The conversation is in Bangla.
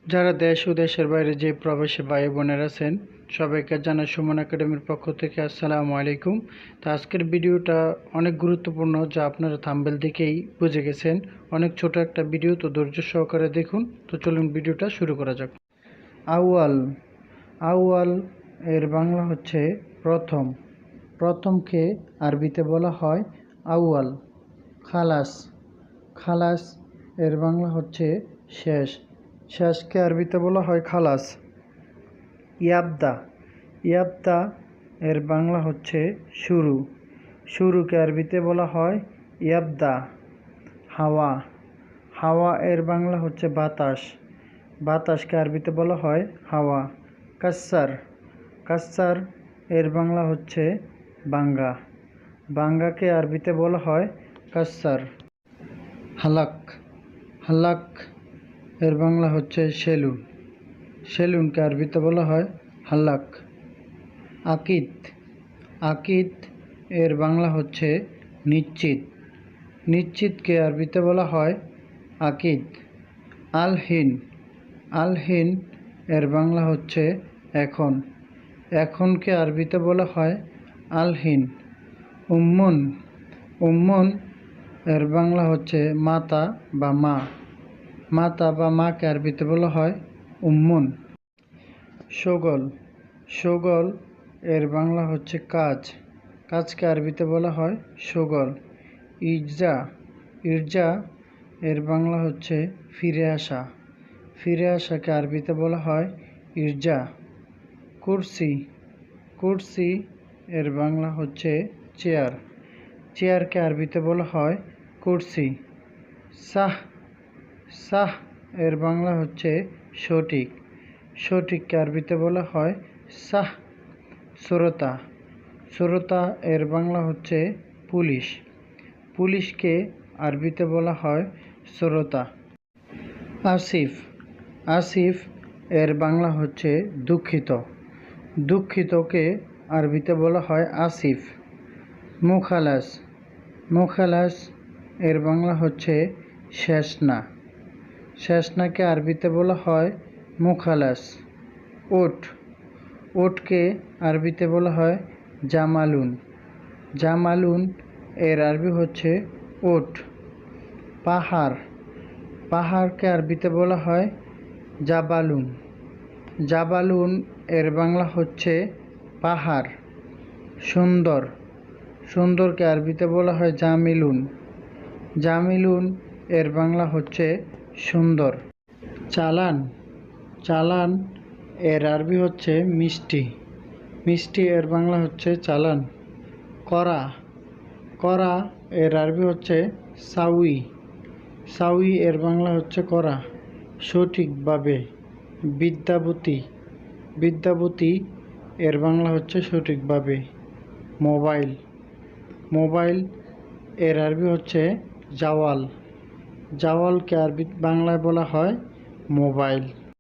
যারা দেশ ও দেশের বাইরে যে প্রবাসী ভাই বোনেরা আছেন সবাইকে জানাই সুমন একাডেমির পক্ষ থেকে আসসালামু আলাইকুম। তো আজকের ভিডিওটা অনেক গুরুত্বপূর্ণ, যা আপনারা থাম্বনেল দেখেই বুঝে গেছেন। অনেক ছোট একটা ভিডিও, তো ধৈর্য সহকারে দেখুন। তো চলুন ভিডিওটা শুরু করা যাক। আউয়াল। আউয়াল এর বাংলা হচ্ছে প্রথম। প্রথমকে আরবিতে বলা হয় আউয়াল। খালাস। খালাস এর বাংলা হচ্ছে শেষ। শেষকে আরবিতে বলা হয় খালাস। ইয়াবদা। ইয়াবদা এর বাংলা হচ্ছে শুরু। শুরুকে আরবিতে বলা হয় ইয়াবদা। হাওয়া। হাওয়া এর বাংলা হচ্ছে বাতাস। বাতাসকে আরবিতে বলা হয় হাওয়া। কাস্সার। কাস্সার এর বাংলা হচ্ছে বাঙ্গা। বাঙ্গাকে আরবিতে বলা হয় কাস্সার। হালাক। হালাক এর বাংলা হচ্ছে সেলুন। সেলুনকে আরবিতে বলা হয় হালাক। আকিদ। আকিদ এর বাংলা হচ্ছে নিশ্চিত। নিশ্চিতকে আরবিতে বলা হয় আকিদ। আলহিন। আলহিন এর বাংলা হচ্ছে এখন। এখনকে আরবিতে বলা হয় আলহিন। উম্মুন। উম্মুন এর বাংলা হচ্ছে মাতা বা মা। মাতা বা মাকে আরবিতে বলা হয় উম্মুন। শোগল। শোগল এর বাংলা হচ্ছে কাজ। কাজকে আরবিতে বলা হয় শোগল। ইরজা। ইরজা এর বাংলা হচ্ছে ফিরে আসা। ফিরে আসাকে আরবিতে বলা হয় ইরজা। কুরসি। কুরসি এর বাংলা হচ্ছে চেয়ার। চেয়ারকে আরবিতে বলা হয় কুরসি। সাহ। সাহ এর বাংলা হচ্ছে সঠিক। সঠিককে আরবিতে বলা হয় সাহ। শ্রোতা। শ্রোতা এর বাংলা হচ্ছে পুলিশ। পুলিশকে আরবিতে বলা হয় শ্রোতা। আসিফ। আসিফ এর বাংলা হচ্ছে দুঃখিত। দুঃখিতকে আরবিতে বলা হয় আসিফ। মুখালাস। মুখালাস এর বাংলা হচ্ছে শেষনা। শেষনাকে আরবিতে বলা হয় মুখালাস। ওট। ওটকে আরবিতে বলা হয় জামালুন। জামালুন এর আরবি হচ্ছে ওট। পাহাড়। পাহাড়কে আরবিতে বলা হয় জাবালুন। জাবালুন এর বাংলা হচ্ছে পাহাড়। সুন্দর। সুন্দরকে আরবিতে বলা হয় জামিলুন। জামিলুন এর বাংলা হচ্ছে সুন্দর। চালান। চালান এর আরবি হচ্ছে মিষ্টি। মিষ্টি এর বাংলা হচ্ছে চালান। করা। করা এর আরবি হচ্ছে সাউই। সাউই এর বাংলা হচ্ছে করা। সঠিকভাবে। বিদ্যাপতি। বিদ্যাপতি এর বাংলা হচ্ছে সঠিকভাবে। মোবাইল। মোবাইল এর আরবি হচ্ছে জাওয়াল। জাওয়ালকে আরবি বাংলায় বলা হয় মোবাইল।